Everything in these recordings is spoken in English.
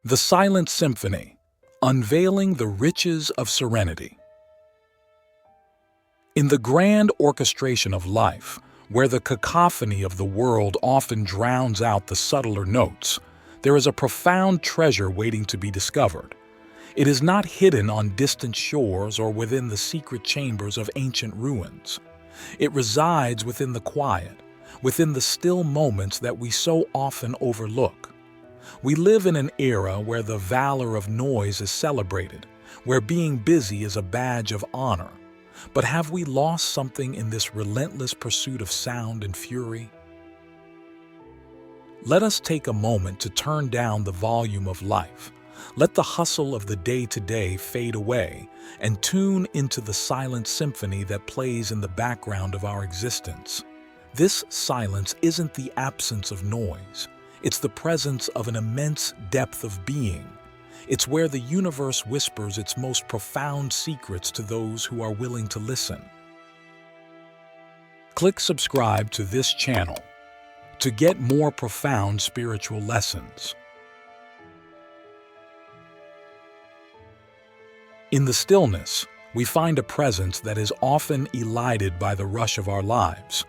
The Silent Symphony, Unveiling the Riches of Serenity. In the grand orchestration of life, where the cacophony of the world often drowns out the subtler notes, there is a profound treasure waiting to be discovered. It is not hidden on distant shores or within the secret chambers of ancient ruins. It resides within the quiet, within the still moments that we so often overlook. We live in an era where the valor of noise is celebrated, where being busy is a badge of honor. But have we lost something in this relentless pursuit of sound and fury? Let us take a moment to turn down the volume of life. Let the hustle of the day-to-day fade away and tune into the silent symphony that plays in the background of our existence. This silence isn't the absence of noise. It's the presence of an immense depth of being. It's where the universe whispers its most profound secrets to those who are willing to listen. Click subscribe to this channel to get more profound spiritual lessons. In the stillness, we find a presence that is often elided by the rush of our lives.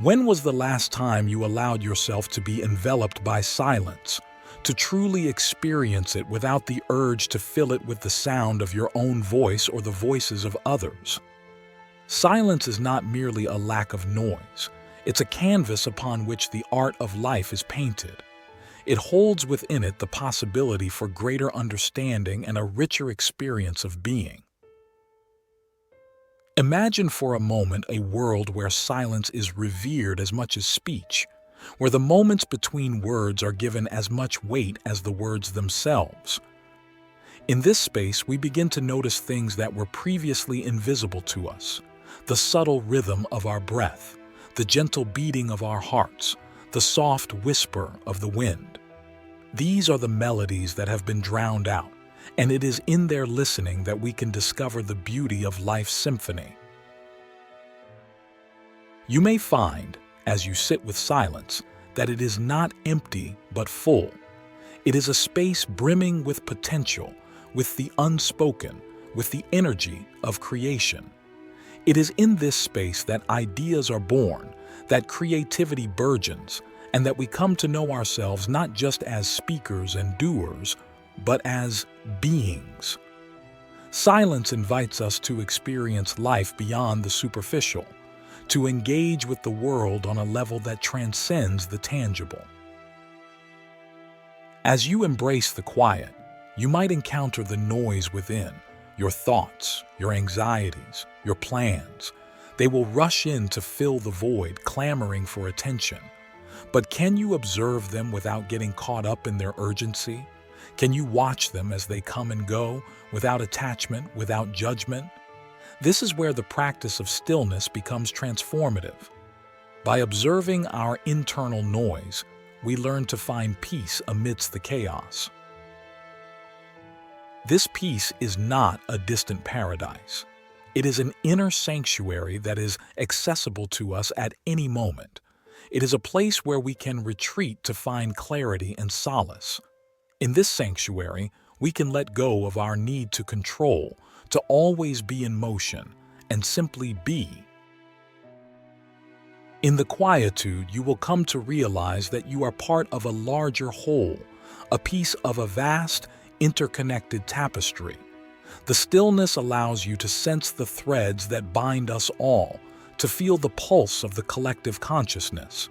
When was the last time you allowed yourself to be enveloped by silence, to truly experience it without the urge to fill it with the sound of your own voice or the voices of others? Silence is not merely a lack of noise. It's a canvas upon which the art of life is painted. It holds within it the possibility for greater understanding and a richer experience of being. Imagine for a moment a world where silence is revered as much as speech, where the moments between words are given as much weight as the words themselves. In this space, we begin to notice things that were previously invisible to us: the subtle rhythm of our breath, the gentle beating of our hearts, the soft whisper of the wind. These are the melodies that have been drowned out, and it is in their listening that we can discover the beauty of life's symphony. You may find, as you sit with silence, that it is not empty but full. It is a space brimming with potential, with the unspoken, with the energy of creation. It is in this space that ideas are born, that creativity burgeons, and that we come to know ourselves not just as speakers and doers, but as beings. Silence invites us to experience life beyond the superficial, to engage with the world on a level that transcends the tangible. As you embrace the quiet, you might encounter the noise within, your thoughts, your anxieties, your plans. They will rush in to fill the void, clamoring for attention. But can you observe them without getting caught up in their urgency? Can you watch them as they come and go, without attachment, without judgment? This is where the practice of stillness becomes transformative. By observing our internal noise, we learn to find peace amidst the chaos. This peace is not a distant paradise. It is an inner sanctuary that is accessible to us at any moment. It is a place where we can retreat to find clarity and solace. In this sanctuary, we can let go of our need to control, to always be in motion, and simply be. In the quietude, you will come to realize that you are part of a larger whole, a piece of a vast, interconnected tapestry. The stillness allows you to sense the threads that bind us all, to feel the pulse of the collective consciousness.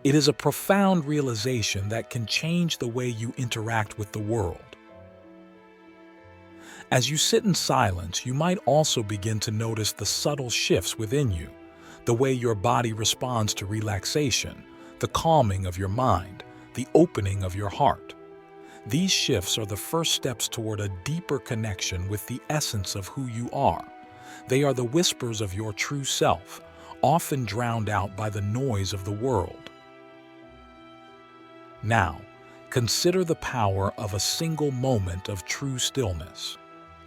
It is a profound realization that can change the way you interact with the world. As you sit in silence, you might also begin to notice the subtle shifts within you, the way your body responds to relaxation, the calming of your mind, the opening of your heart. These shifts are the first steps toward a deeper connection with the essence of who you are. They are the whispers of your true self, often drowned out by the noise of the world. Now, consider the power of a single moment of true stillness.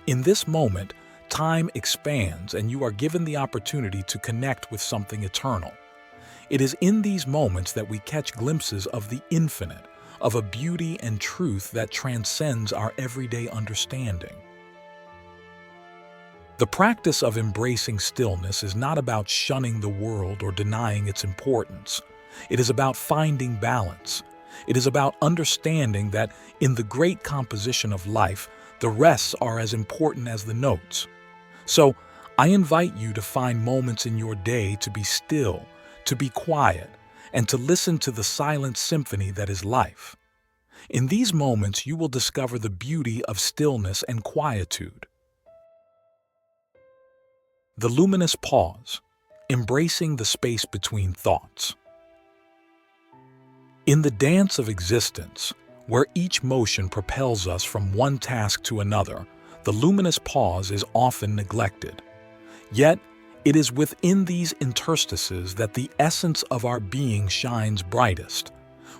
In this moment, time expands and you are given the opportunity to connect with something eternal. It is in these moments that we catch glimpses of the infinite, of a beauty and truth that transcends our everyday understanding. The practice of embracing stillness is not about shunning the world or denying its importance. It is about finding balance. It is about understanding that in the great composition of life, the rests are as important as the notes. So, I invite you to find moments in your day to be still, to be quiet, and to listen to the silent symphony that is life. In these moments, you will discover the beauty of stillness and quietude. The luminous pause, embracing the space between thoughts. In the dance of existence, where each motion propels us from one task to another, the luminous pause is often neglected. Yet, it is within these interstices that the essence of our being shines brightest.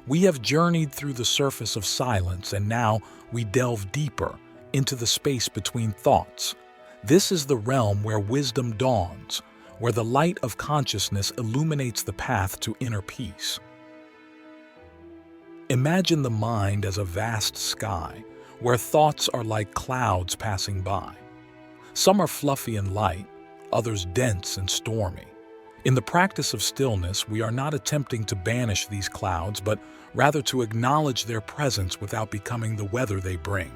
We have journeyed through the surface of silence, and now we delve deeper into the space between thoughts. This is the realm where wisdom dawns, where the light of consciousness illuminates the path to inner peace. Imagine the mind as a vast sky, where thoughts are like clouds passing by. Some are fluffy and light, others dense and stormy. In the practice of stillness, we are not attempting to banish these clouds, but rather to acknowledge their presence without becoming the weather they bring.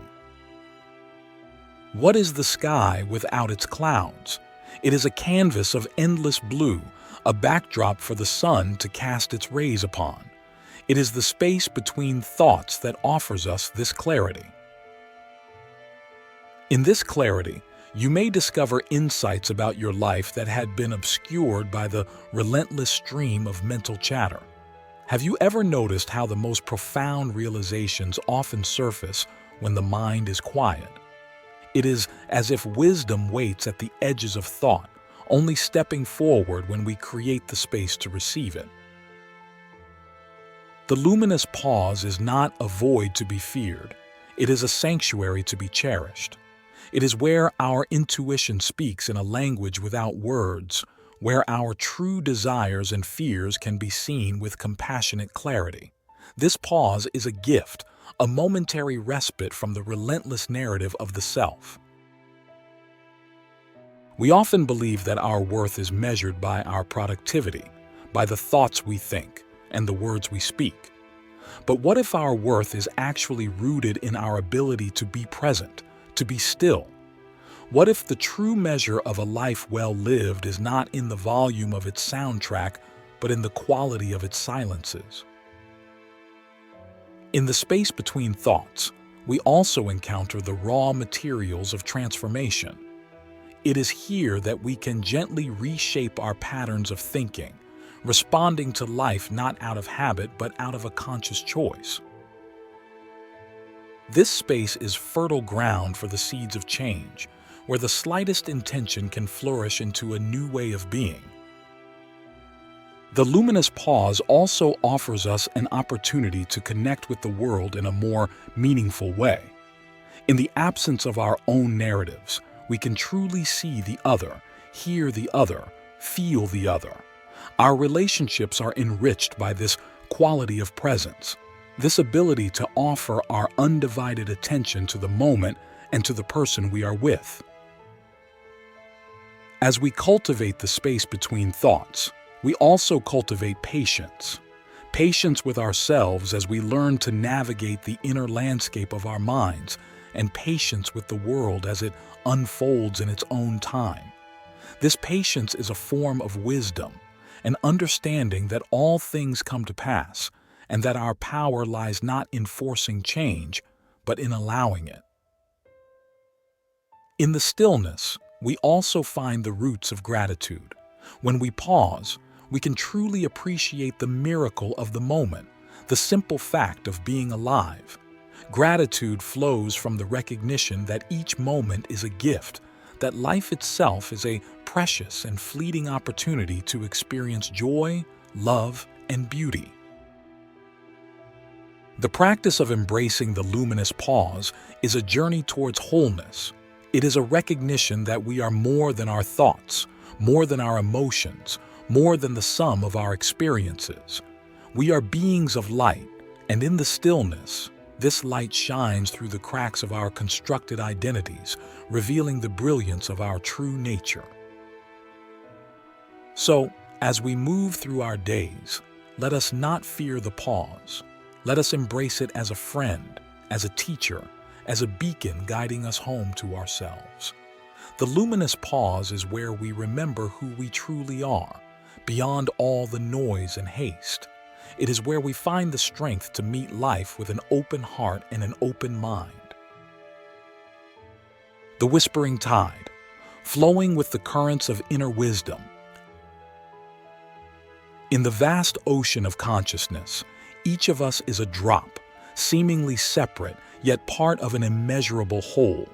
What is the sky without its clouds? It is a canvas of endless blue, a backdrop for the sun to cast its rays upon. It is the space between thoughts that offers us this clarity. In this clarity, you may discover insights about your life that had been obscured by the relentless stream of mental chatter. Have you ever noticed how the most profound realizations often surface when the mind is quiet? It is as if wisdom waits at the edges of thought, only stepping forward when we create the space to receive it. The luminous pause is not a void to be feared. It is a sanctuary to be cherished. It is where our intuition speaks in a language without words, where our true desires and fears can be seen with compassionate clarity. This pause is a gift, a momentary respite from the relentless narrative of the self. We often believe that our worth is measured by our productivity, by the thoughts we think, and the words we speak. But what if our worth is actually rooted in our ability to be present, to be still? What if the true measure of a life well lived is not in the volume of its soundtrack, but in the quality of its silences? In the space between thoughts, we also encounter the raw materials of transformation. It is here that we can gently reshape our patterns of thinking, responding to life not out of habit but out of a conscious choice. This space is fertile ground for the seeds of change, where the slightest intention can flourish into a new way of being. The luminous pause also offers us an opportunity to connect with the world in a more meaningful way. In the absence of our own narratives, we can truly see the other, hear the other, feel the other. Our relationships are enriched by this quality of presence, this ability to offer our undivided attention to the moment and to the person we are with. As we cultivate the space between thoughts, we also cultivate patience. Patience with ourselves as we learn to navigate the inner landscape of our minds, and patience with the world as it unfolds in its own time. This patience is a form of wisdom, an understanding that all things come to pass, and that our power lies not in forcing change, but in allowing it. In the stillness, we also find the roots of gratitude. When we pause, we can truly appreciate the miracle of the moment, the simple fact of being alive. Gratitude flows from the recognition that each moment is a gift, that life itself is a precious and fleeting opportunity to experience joy, love, and beauty. The practice of embracing the luminous pause is a journey towards wholeness. It is a recognition that we are more than our thoughts, more than our emotions, more than the sum of our experiences. We are beings of light, And in the stillness, this light shines through the cracks of our constructed identities, revealing the brilliance of our true nature. So, as we move through our days, let us not fear the pause. Let us embrace it as a friend, as a teacher, as a beacon guiding us home to ourselves. The luminous pause is where we remember who we truly are, beyond all the noise and haste. It is where we find the strength to meet life with an open heart and an open mind. The whispering tide, flowing with the currents of inner wisdom. In the vast ocean of consciousness, each of us is a drop, seemingly separate, yet part of an immeasurable whole.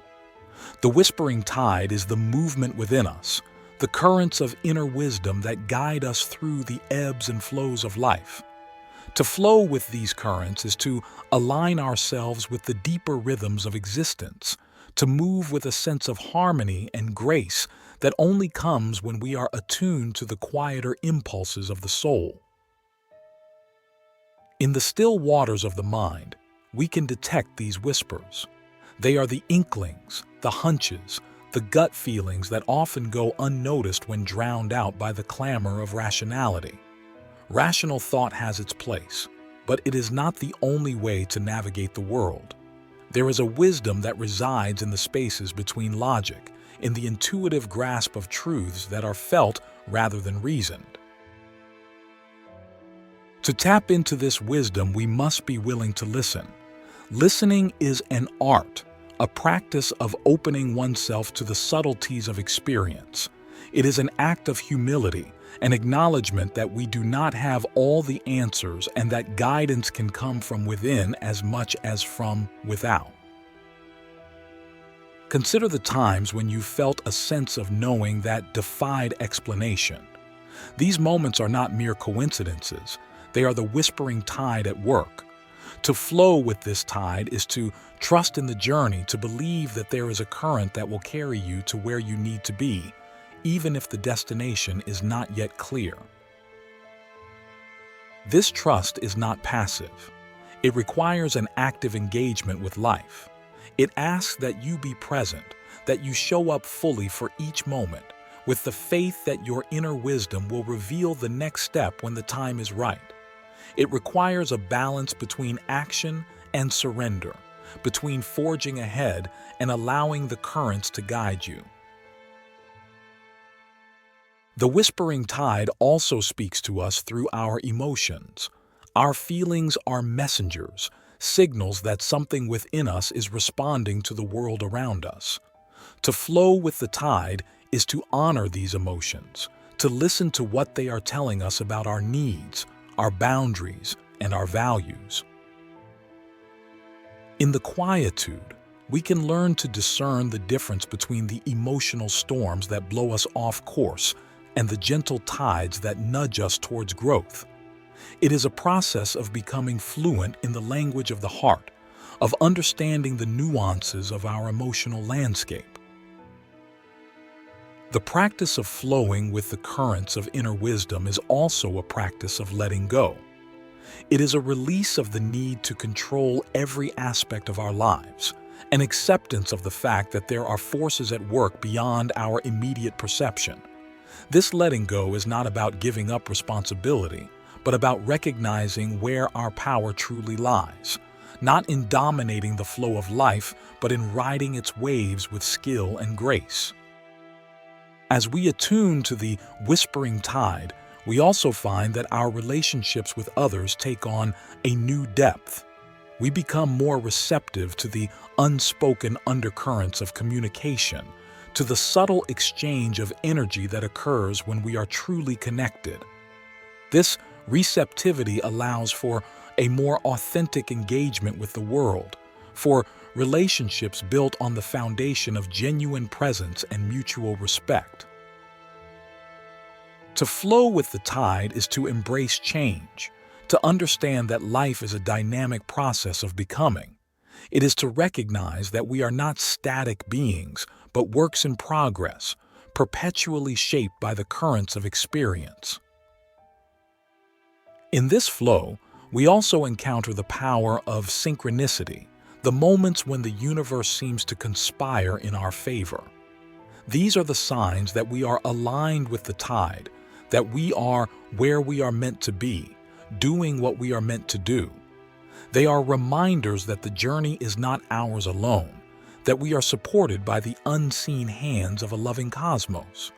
The whispering tide is the movement within us, the currents of inner wisdom that guide us through the ebbs and flows of life. To flow with these currents is to align ourselves with the deeper rhythms of existence, to move with a sense of harmony and grace that only comes when we are attuned to the quieter impulses of the soul. In the still waters of the mind, we can detect these whispers. They are the inklings, the hunches, the gut feelings that often go unnoticed when drowned out by the clamor of rationality. Rational thought has its place, but it is not the only way to navigate the world. There is a wisdom that resides in the spaces between logic, in the intuitive grasp of truths that are felt rather than reasoned. To tap into this wisdom, we must be willing to listen. Listening is an art, a practice of opening oneself to the subtleties of experience. It is an act of humility, an acknowledgement that we do not have all the answers and that guidance can come from within as much as from without. Consider the times when you felt a sense of knowing that defied explanation. These moments are not mere coincidences. They are the whispering tide at work. To flow with this tide is to trust in the journey, to believe that there is a current that will carry you to where you need to be, even if the destination is not yet clear. This trust is not passive. It requires an active engagement with life. It asks that you be present, that you show up fully for each moment, with the faith that your inner wisdom will reveal the next step when the time is right. It requires a balance between action and surrender, between forging ahead and allowing the currents to guide you. The whispering tide also speaks to us through our emotions. Our feelings are messengers, signals that something within us is responding to the world around us. To flow with the tide is to honor these emotions, to listen to what they are telling us about our needs, our boundaries, and our values. In the quietude, we can learn to discern the difference between the emotional storms that blow us off course and the gentle tides that nudge us towards growth. It is a process of becoming fluent in the language of the heart, of understanding the nuances of our emotional landscape. The practice of flowing with the currents of inner wisdom is also a practice of letting go. It is a release of the need to control every aspect of our lives, an acceptance of the fact that there are forces at work beyond our immediate perception. This letting go is not about giving up responsibility, but about recognizing where our power truly lies, not in dominating the flow of life, but in riding its waves with skill and grace. As we attune to the whispering tide, we also find that our relationships with others take on a new depth. We become more receptive to the unspoken undercurrents of communication, to the subtle exchange of energy that occurs when we are truly connected. This receptivity allows for a more authentic engagement with the world, for relationships built on the foundation of genuine presence and mutual respect. To flow with the tide is to embrace change, to understand that life is a dynamic process of becoming. It is to recognize that we are not static beings, but works in progress, perpetually shaped by the currents of experience. In this flow, We also encounter the power of synchronicity, the moments when the universe seems to conspire in our favor. These are the signs that we are aligned with the tide, that we are where we are meant to be, doing what we are meant to do. They are reminders that the journey is not ours alone, that we are supported by the unseen hands of a loving cosmos.